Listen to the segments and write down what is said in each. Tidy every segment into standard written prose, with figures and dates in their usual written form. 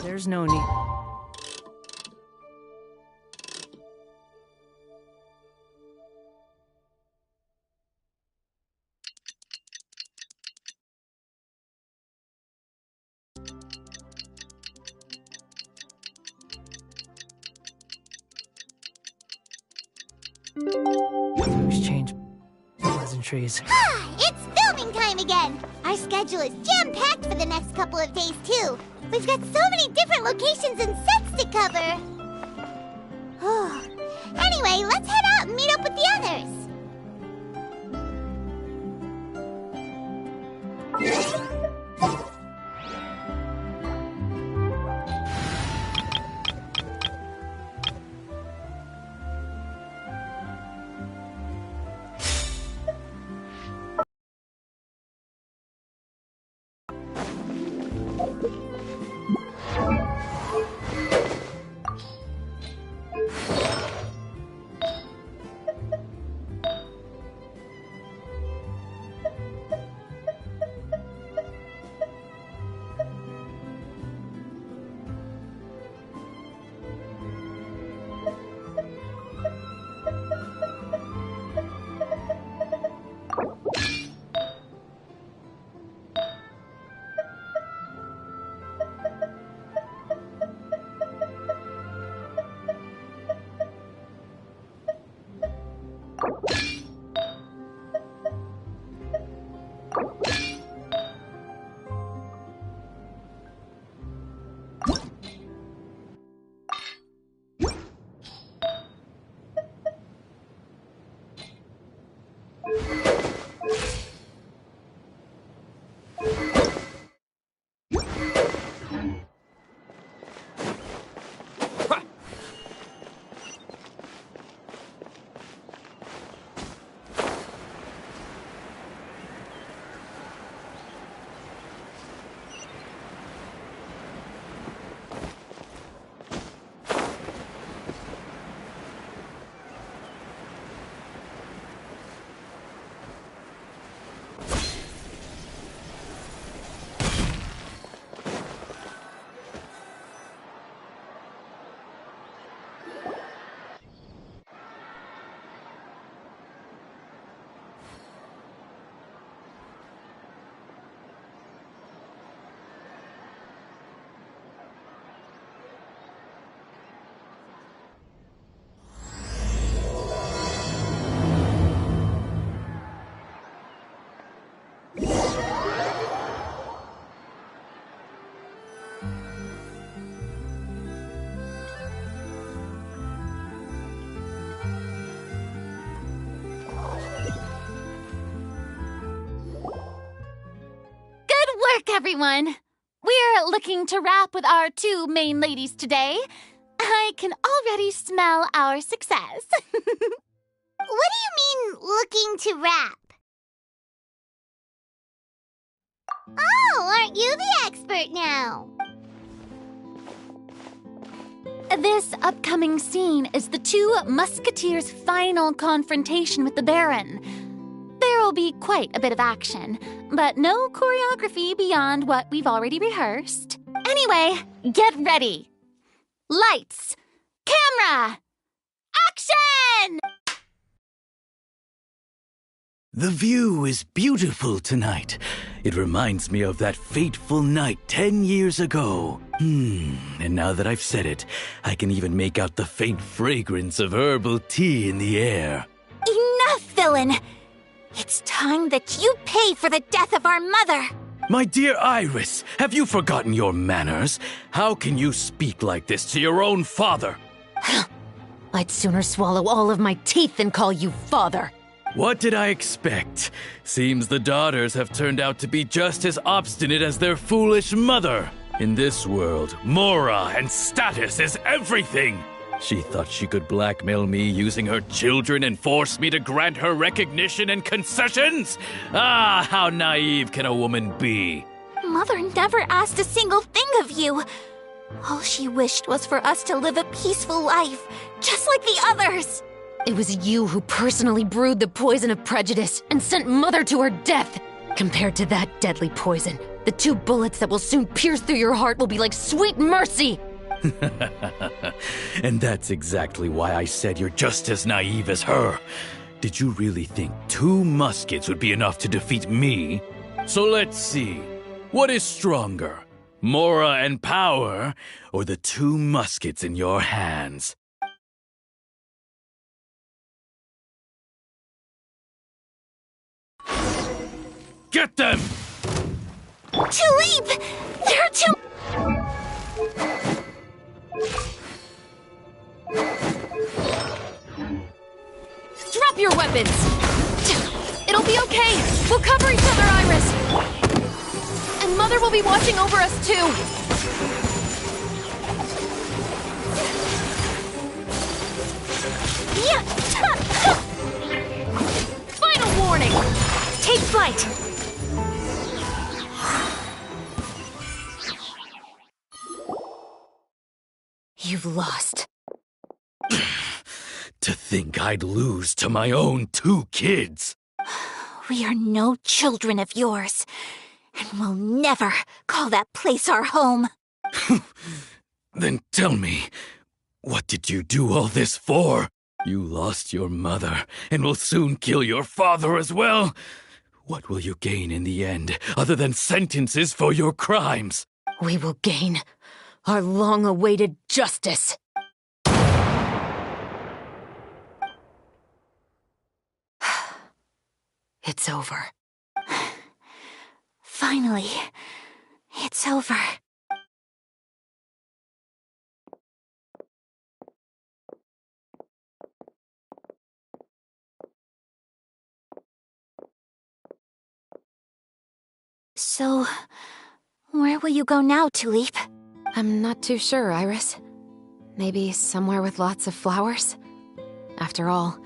There's no need. Exchange pleasantries. It's filming time again! Our schedule is jam-packed for the next couple of days, too. We've got so many different locations and sets to cover. Anyway, let's head out and meet up with the others. Everyone, we're looking to wrap with our two main ladies today. I can already smell our success. What do you mean, looking to wrap? Oh, aren't you the expert now? This upcoming scene is the two musketeers' final confrontation with the Baron. There will be quite a bit of action, but no choreography beyond what we've already rehearsed. Anyway, get ready. Lights, camera, action! The view is beautiful tonight. It reminds me of that fateful night 10 years ago. And now that I've said it, I can even make out the faint fragrance of herbal tea in the air. Enough, villain! It's time that you pay for the death of our mother! My dear Iris, have you forgotten your manners? How can you speak like this to your own father? I'd sooner swallow all of my teeth than call you father. What did I expect? Seems the daughters have turned out to be just as obstinate as their foolish mother. In this world, mora and status is everything. She thought she could blackmail me using her children and force me to grant her recognition and concessions? Ah, how naive can a woman be? Mother never asked a single thing of you. All she wished was for us to live a peaceful life, just like the others. It was you who personally brewed the poison of prejudice and sent Mother to her death. Compared to that deadly poison, the 2 bullets that will soon pierce through your heart will be like sweet mercy. And that's exactly why I said you're just as naive as her. Did you really think 2 muskets would be enough to defeat me? So let's see. What is stronger? Mora and power, or the 2 muskets in your hands? Get them! Tulip! There are 2... Drop your weapons! It'll be okay. We'll cover each other, Iris. And Mother will be watching over us, too. Final warning! Take flight! You've lost. To think I'd lose to my own 2 kids. We are no children of yours, and we'll never call that place our home. Then tell me, what did you do all this for? You lost your mother, and will soon kill your father as well. What will you gain in the end, other than sentences for your crimes? We will gain our long-awaited justice. It's over. Finally, it's over. So, where will you go now, Tulip? I'm not too sure, Iris. Maybe somewhere with lots of flowers? After all,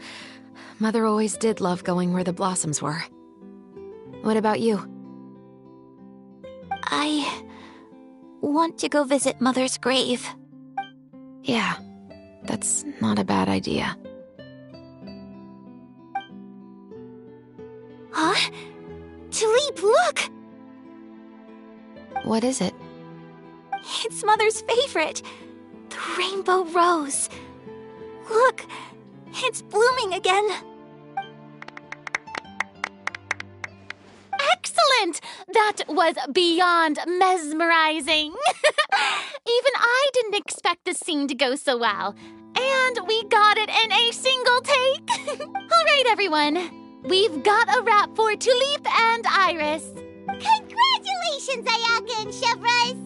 Mother always did love going where the blossoms were. What about you? I want to go visit Mother's grave. Yeah, that's not a bad idea. Huh? Tulip, look! What is it? It's Mother's favorite, the rainbow rose. Look, it's blooming again. Excellent! That was beyond mesmerizing. Even I didn't expect this scene to go so well. And we got it in a single take. All right, everyone. We've got a wrap for Tulip and Iris. Congratulations, Ayaka and Chevres!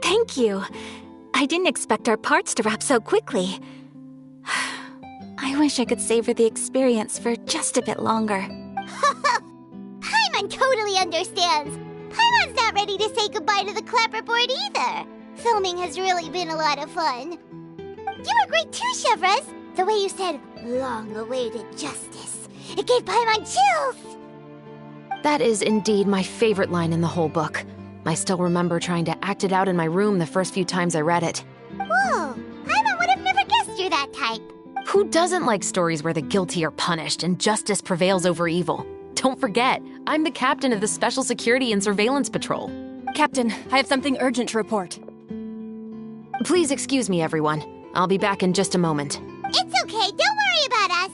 Thank you. I didn't expect our parts to wrap so quickly. I wish I could savor the experience for just a bit longer. Paimon totally understands. Paimon's not ready to say goodbye to the clapperboard either. Filming has really been a lot of fun. You were great too, Chevres. The way you said, long-awaited justice. It gave Paimon chills. That is indeed my favorite line in the whole book. I still remember trying to act it out in my room the first few times I read it. Whoa, Paimon would have never guessed you're that type. Who doesn't like stories where the guilty are punished and justice prevails over evil? Don't forget, I'm the captain of the Special Security and Surveillance Patrol. Captain, I have something urgent to report. Please excuse me, everyone. I'll be back in just a moment. It's okay, don't worry about us.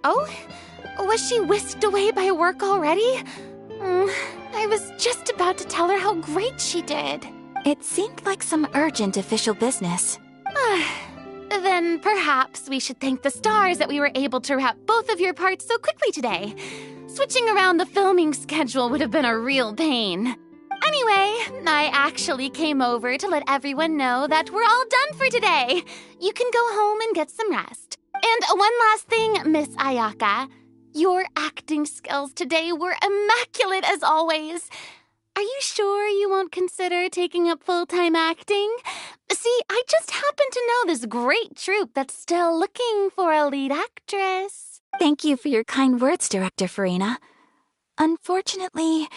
Oh? Was she whisked away by work already? I was just about to tell her how great she did. It seemed like some urgent official business. Then perhaps we should thank the stars that we were able to wrap both of your parts so quickly today. Switching around the filming schedule would have been a real pain. Anyway, I actually came over to let everyone know that we're all done for today. You can go home and get some rest. And one last thing, Miss Ayaka. Your acting skills today were immaculate as always. Are you sure you won't consider taking up full-time acting? See, I just happen to know this great troupe that's still looking for a lead actress. Thank you for your kind words, Director Farina. Unfortunately,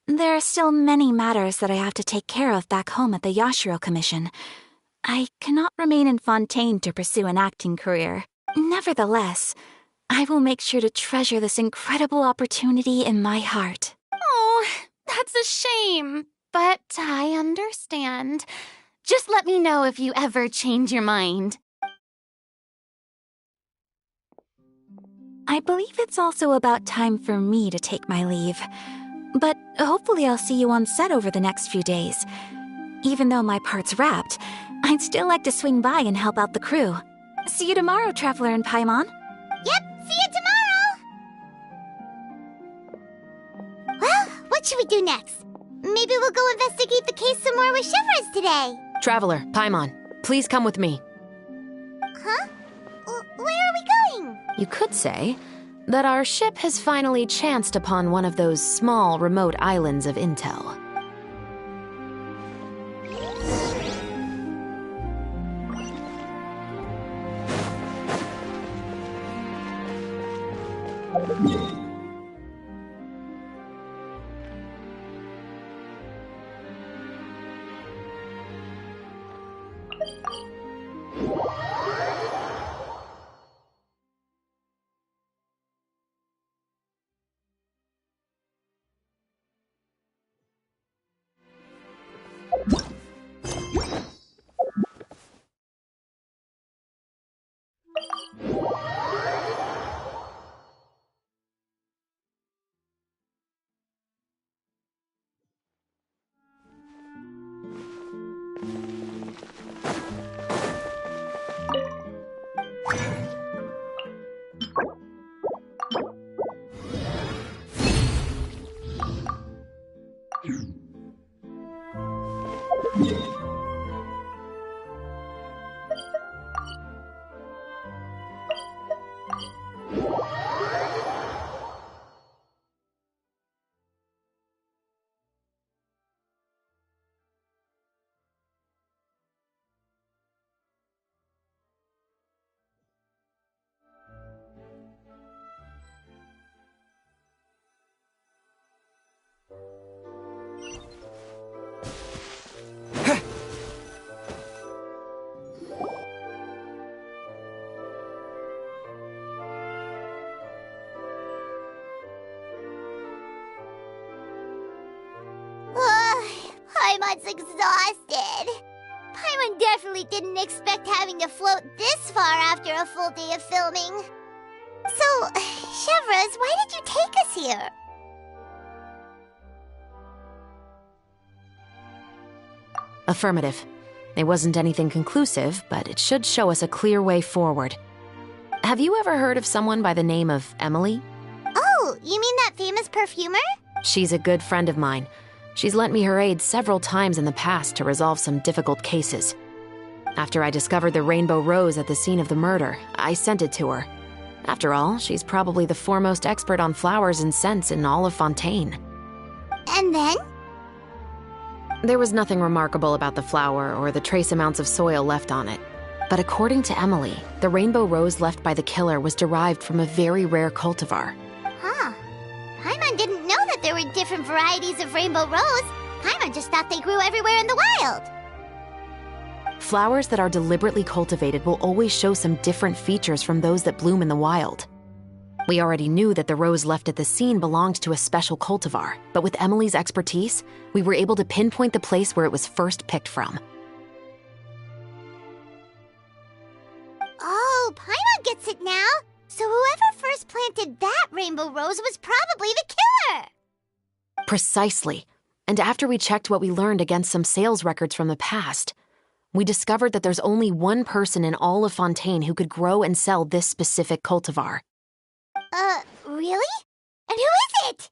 there are still many matters that I have to take care of back home at the Yashiro Commission. I cannot remain in Fontaine to pursue an acting career. Nevertheless, I will make sure to treasure this incredible opportunity in my heart. Oh, that's a shame, but I understand. Just let me know if you ever change your mind. I believe it's also about time for me to take my leave. But hopefully I'll see you on set over the next few days. Even though my part's wrapped, I'd still like to swing by and help out the crew. See you tomorrow, Traveler and Paimon. Yep, see you tomorrow! Well, what should we do next? Maybe we'll go investigate the case some more with Chevres today. Traveler, Paimon, please come with me. Huh? Where are we going? You could say that our ship has finally chanced upon one of those small, remote islands of intel. Paimon's exhausted. Paimon definitely didn't expect having to float this far after a full day of filming. So, Chevres, why did you take us here? Affirmative. It wasn't anything conclusive, but it should show us a clear way forward. Have you ever heard of someone by the name of Emily? Oh, you mean that famous perfumer? She's a good friend of mine. She's lent me her aid several times in the past to resolve some difficult cases. After I discovered the rainbow rose at the scene of the murder, I sent it to her. After all, she's probably the foremost expert on flowers and scents in all of Fontaine. And then? There was nothing remarkable about the flower or the trace amounts of soil left on it. But according to Emily, the rainbow rose left by the killer was derived from a very rare cultivar. Huh. Paimon didn't know that there were different varieties of rainbow rose. Paimon just thought they grew everywhere in the wild. Flowers that are deliberately cultivated will always show some different features from those that bloom in the wild. We already knew that the rose left at the scene belonged to a special cultivar, but with Emily's expertise, we were able to pinpoint the place where it was first picked from. Oh, Paimon gets it now. So whoever first planted that rainbow rose was probably the killer. Precisely. And after we checked what we learned against some sales records from the past, we discovered that there's only one person in all of Fontaine who could grow and sell this specific cultivar. Really? And who is it?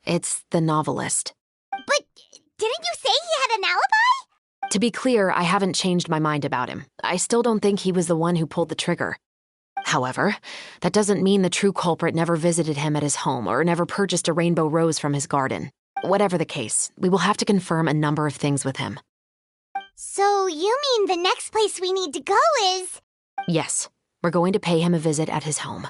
It's the novelist. But didn't you say he had an alibi? To be clear, I haven't changed my mind about him. I still don't think he was the one who pulled the trigger. However, that doesn't mean the true culprit never visited him at his home or never purchased a rainbow rose from his garden. Whatever the case, we will have to confirm a number of things with him. So you mean the next place we need to go is... Yes, we're going to pay him a visit at his home.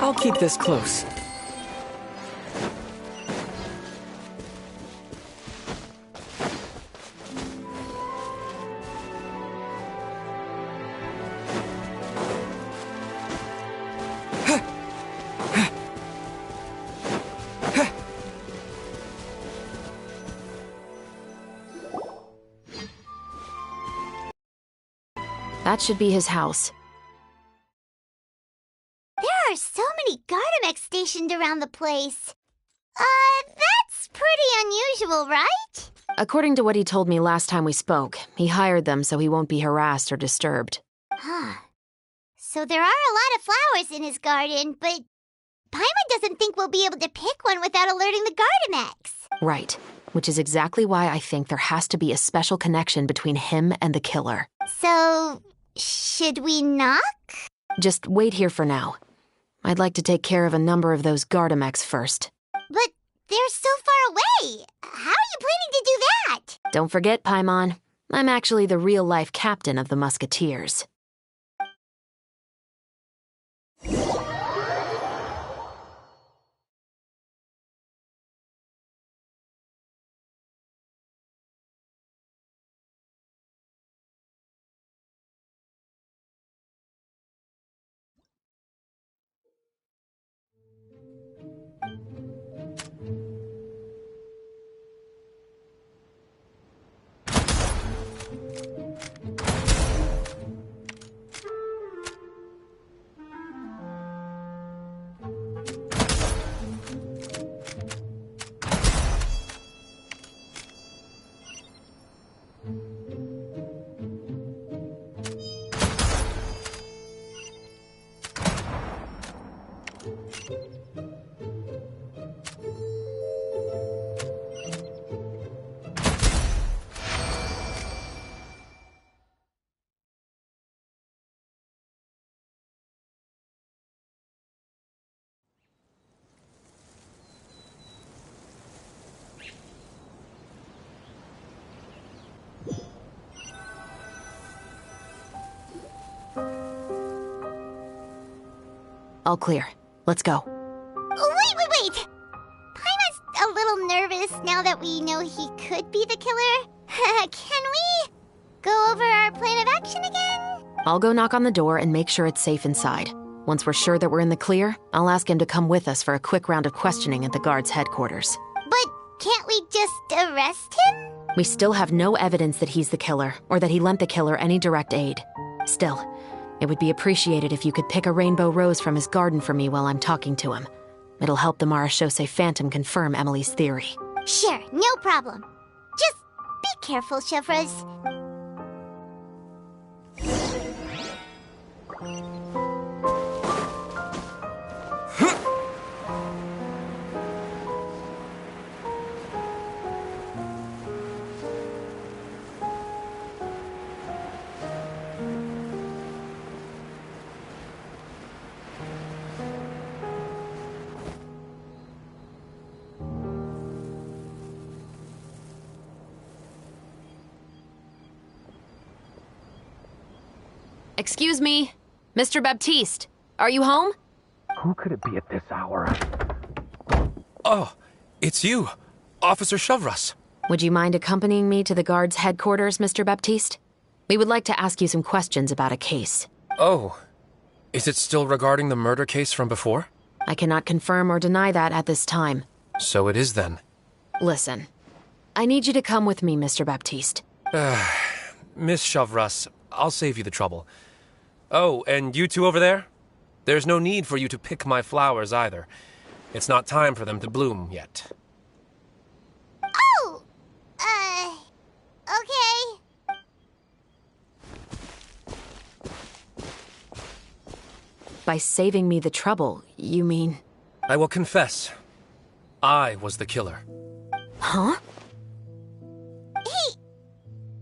I'll keep this close. That should be his house. There are so many Gardamex stationed around the place. That's pretty unusual, right? According to what he told me last time we spoke, he hired them so he won't be harassed or disturbed. Huh. So there are a lot of flowers in his garden, but Paimon doesn't think we'll be able to pick one without alerting the Gardamex. Right, which is exactly why I think there has to be a special connection between him and the killer. So, should we knock? Just wait here for now. I'd like to take care of a number of those Gardamex first. But they're so far away. How are you planning to do that? Don't forget, Paimon, I'm actually the real-life captain of the Musketeers. All clear. Let's go. Wait! Paimon's a little nervous now that we know he could be the killer. Can we go over our plan of action again? I'll go knock on the door and make sure it's safe inside. Once we're sure that we're in the clear, I'll ask him to come with us for a quick round of questioning at the guard's headquarters. But can't we just arrest him? We still have no evidence that he's the killer, or that he lent the killer any direct aid. Still, it would be appreciated if you could pick a rainbow rose from his garden for me while I'm talking to him. It'll help the Marachose Phantom confirm Emily's theory. Sure, no problem. Just be careful, Chevres. Excuse me, Mr. Baptiste, are you home? Who could it be at this hour? Oh, it's you, Officer Chevres. Would you mind accompanying me to the guard's headquarters, Mr. Baptiste? We would like to ask you some questions about a case. Oh. Is it still regarding the murder case from before? I cannot confirm or deny that at this time. So it is then. Listen, I need you to come with me, Mr. Baptiste. Miss Chavras, I'll save you the trouble. Oh, and you two over there? There's no need for you to pick my flowers either. It's not time for them to bloom yet. Oh! Okay. By saving me the trouble, you mean... I will confess. I was the killer. Huh?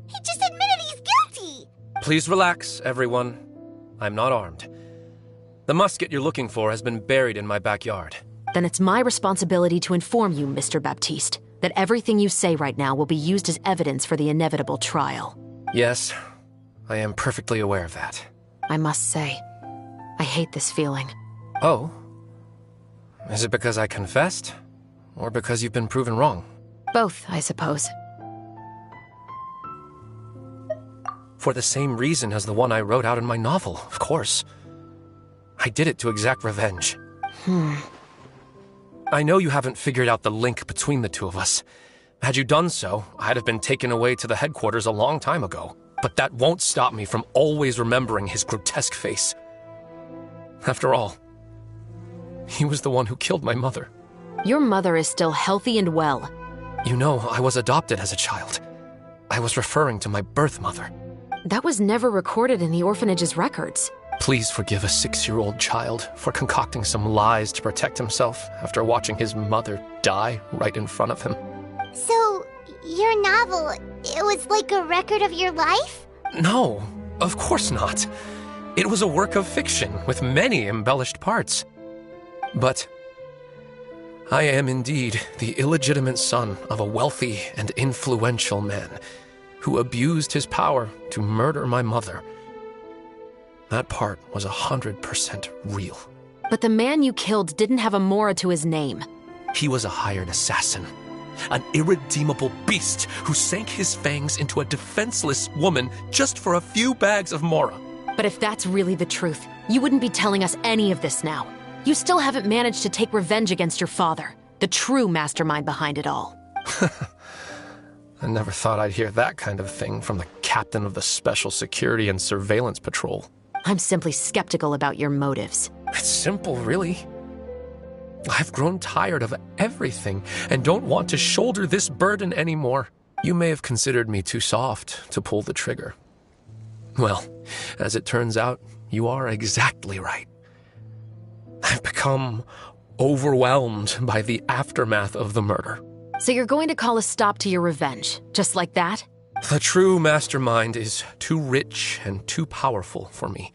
He just admitted he's guilty! Please relax, everyone. I'm not armed. The musket you're looking for has been buried in my backyard. Then it's my responsibility to inform you, Mr. Baptiste, that everything you say right now will be used as evidence for the inevitable trial. Yes, I am perfectly aware of that. I must say, I hate this feeling. Oh? Is it because I confessed? Or because you've been proven wrong? Both, I suppose. For the same reason as the one I wrote out in my novel, of course. I did it to exact revenge. I know you haven't figured out the link between the two of us. Had you done so, I'd have been taken away to the headquarters a long time ago. But that won't stop me from always remembering his grotesque face. After all, he was the one who killed my mother. Your mother is still healthy and well. You know, I was adopted as a child. I was referring to my birth mother. That was never recorded in the orphanage's records. Please forgive a 6-year-old child for concocting some lies to protect himself after watching his mother die right in front of him. So, your novel, it was like a record of your life? No, of course not. It was a work of fiction with many embellished parts. But I am indeed the illegitimate son of a wealthy and influential man who abused his power to murder my mother. That part was 100% real. But the man you killed didn't have a Mora to his name. He was a hired assassin, an irredeemable beast who sank his fangs into a defenseless woman just for a few bags of Mora. But if that's really the truth, you wouldn't be telling us any of this now. You still haven't managed to take revenge against your father, the true mastermind behind it all. I never thought I'd hear that kind of thing from the captain of the Special Security and Surveillance Patrol. I'm simply skeptical about your motives. It's simple, really. I've grown tired of everything and don't want to shoulder this burden anymore. You may have considered me too soft to pull the trigger. Well, as it turns out, you are exactly right. I've become overwhelmed by the aftermath of the murder. So you're going to call a stop to your revenge, just like that? The true mastermind is too rich and too powerful for me.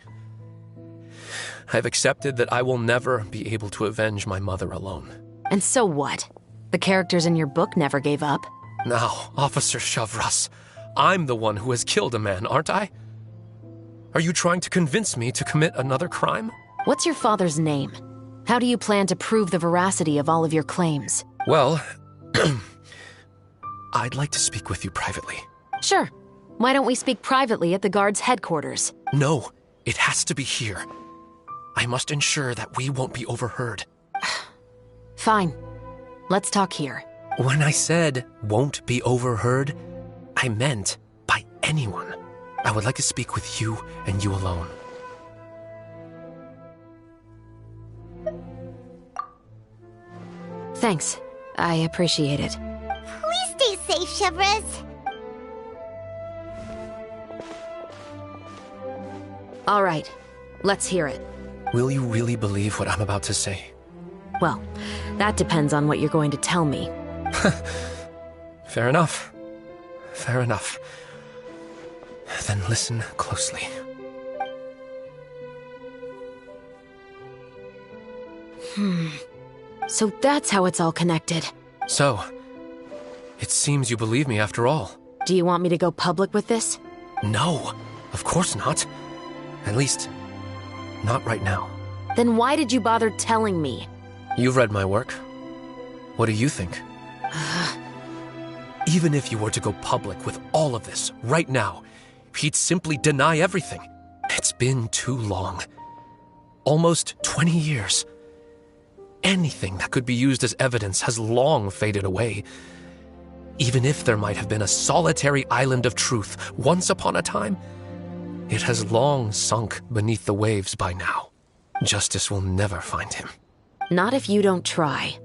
I've accepted that I will never be able to avenge my mother alone. And so what? The characters in your book never gave up. Now, Officer Chavras, I'm the one who has killed a man, aren't I? Are you trying to convince me to commit another crime? What's your father's name? How do you plan to prove the veracity of all of your claims? Well, I'd like to speak with you privately. Sure. Why don't we speak privately at the guard's headquarters? No, it has to be here. I must ensure that we won't be overheard. Fine. Let's talk here. When I said won't be overheard, I meant by anyone. I would like to speak with you and you alone. Thanks. I appreciate it. Please stay safe, Chevres. All right. Let's hear it. Will you really believe what I'm about to say? Well, that depends on what you're going to tell me. Fair enough. Fair enough. Then listen closely. So that's how it's all connected. So, it seems you believe me after all. Do you want me to go public with this? No, of course not. At least, not right now. Then why did you bother telling me? You've read my work. What do you think? Even if you were to go public with all of this right now, he'd simply deny everything. It's been too long. Almost 20 years. Anything that could be used as evidence has long faded away. Even if there might have been a solitary island of truth once upon a time, it has long sunk beneath the waves by now. Justice will never find him. Not if you don't try.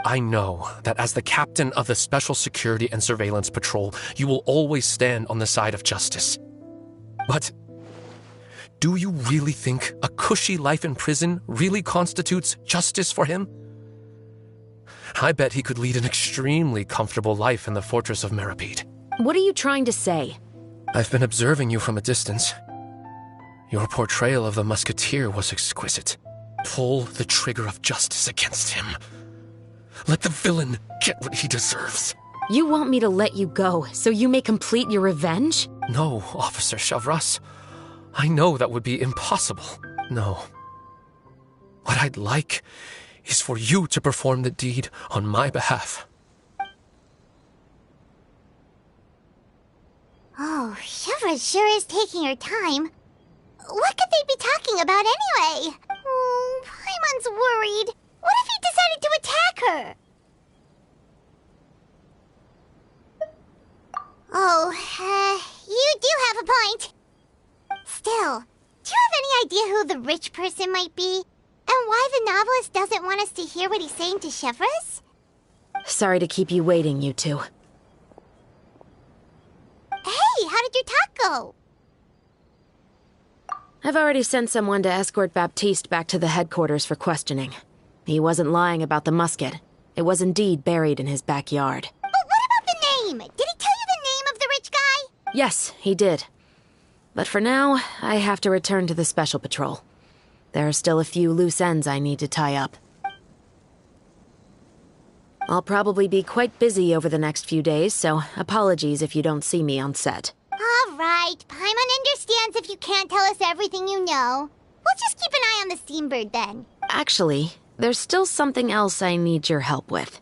I know that as the captain of the Special Security and Surveillance Patrol, you will always stand on the side of justice. But do you really think a cushy life in prison really constitutes justice for him? I bet he could lead an extremely comfortable life in the fortress of Meripede. What are you trying to say? I've been observing you from a distance. Your portrayal of the musketeer was exquisite. Pull the trigger of justice against him. Let the villain get what he deserves. You want me to let you go so you may complete your revenge? No, Officer Chavras. I know that would be impossible. No. What I'd like is for you to perform the deed on my behalf. Oh, Shivra sure is taking her time. What could they be talking about anyway? Oh, Paimon's worried. What if he decided to attack her? Oh, you do have a point. Still, do you have any idea who the rich person might be? And why the novelist doesn't want us to hear what he's saying to Chevres? Sorry to keep you waiting, you two. Hey, how did your talk go? I've already sent someone to escort Baptiste back to the headquarters for questioning. He wasn't lying about the musket. It was indeed buried in his backyard. But what about the name? Did he tell you the name of the rich guy? Yes, he did. But for now, I have to return to the Special Patrol. There are still a few loose ends I need to tie up. I'll probably be quite busy over the next few days, so apologies if you don't see me on set. All right, Paimon understands if you can't tell us everything you know. We'll just keep an eye on the Steambird then. Actually, there's still something else I need your help with.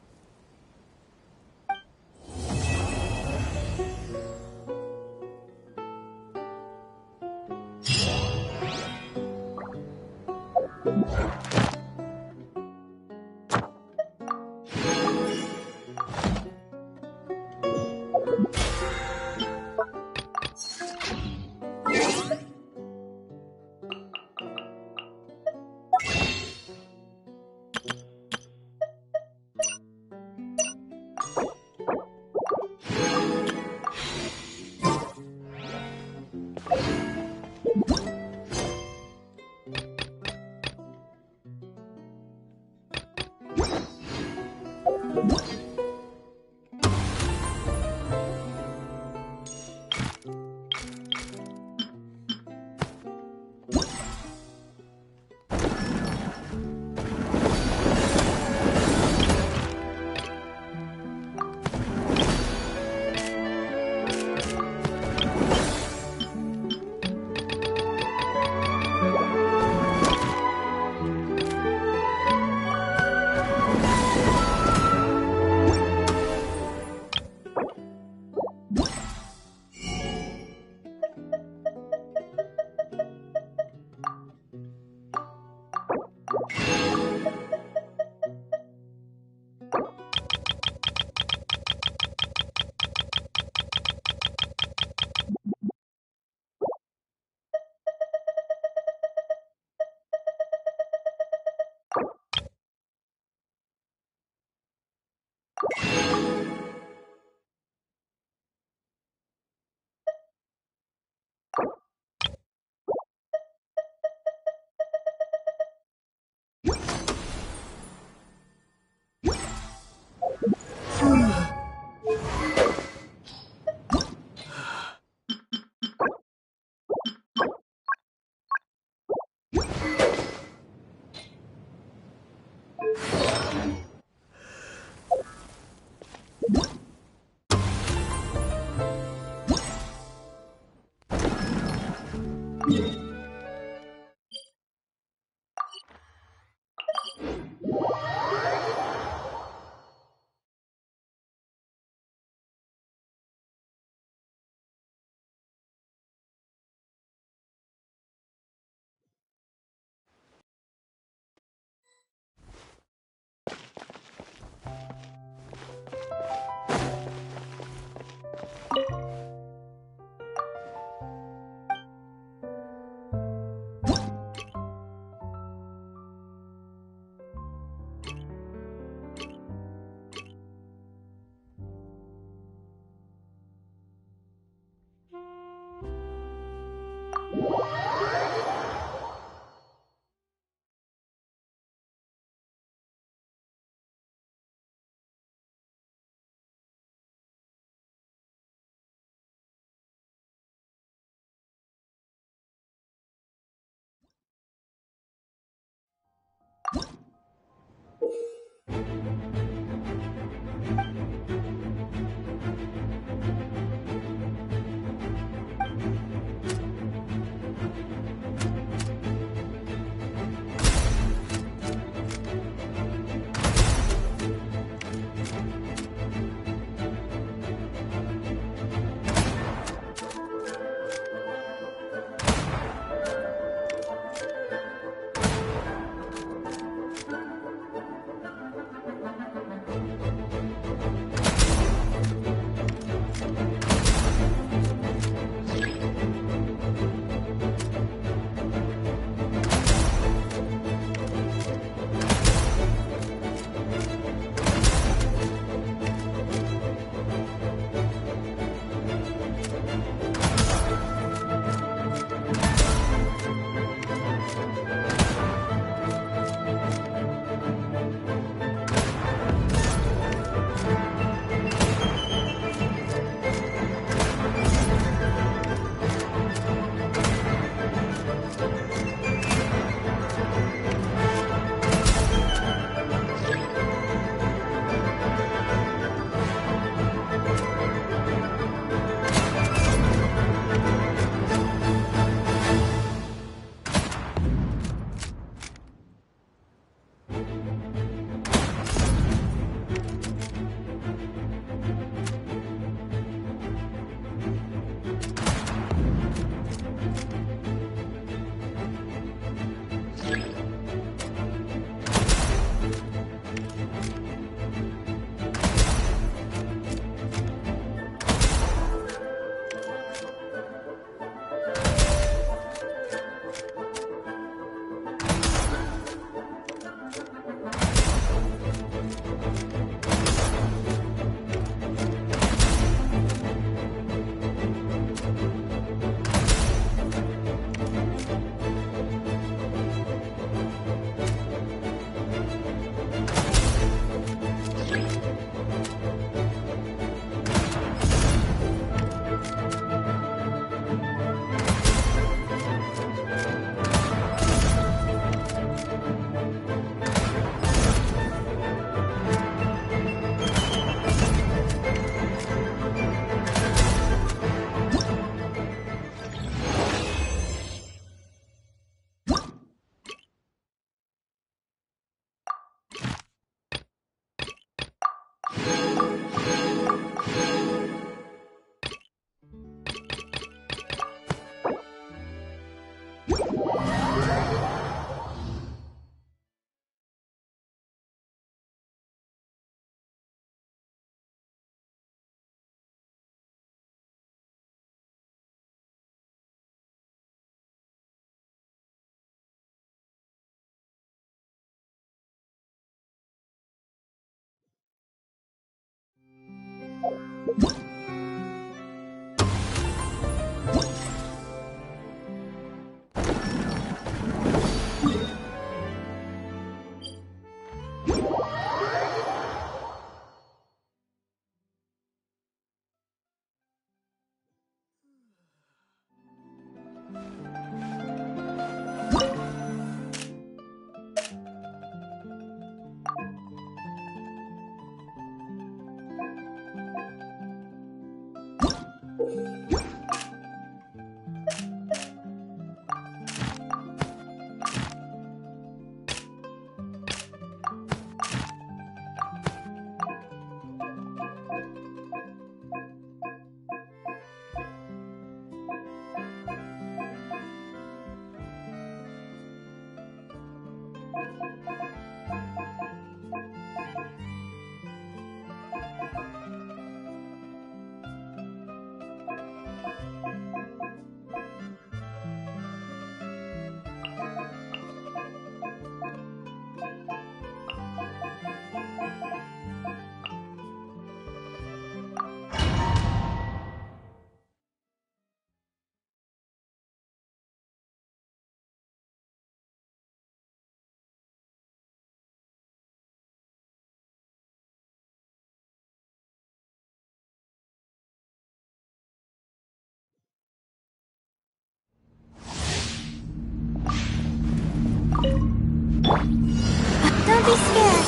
Don't be scared.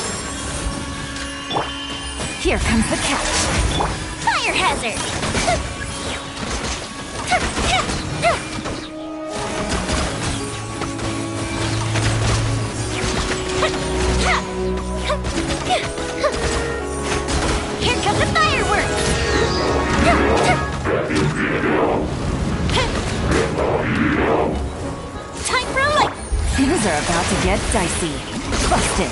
Here comes the catch. Fire hazard! Here comes the fireworks. Time for a light. Things are about to get dicey. Busted.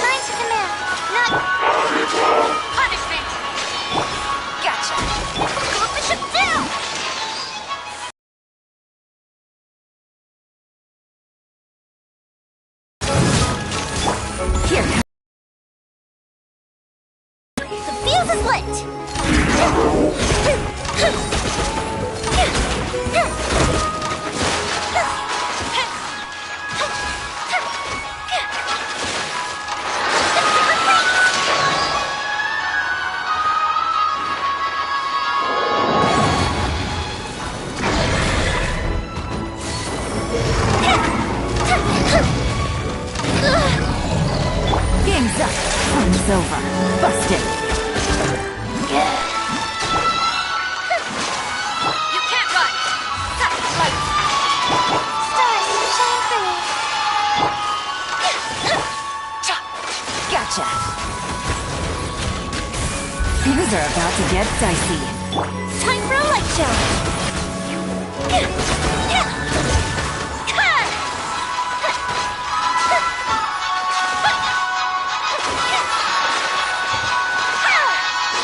Mine to the man, not Punishment. Gotcha. Go the ship down. Here comes. the fuse is lit! Game's up. Fun's over. Busted. You can't run. That's light. Stars, shine for me. Gotcha. Things are about to get dicey. Time for a light show.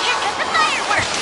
Here comes the fireworks.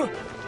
Huh.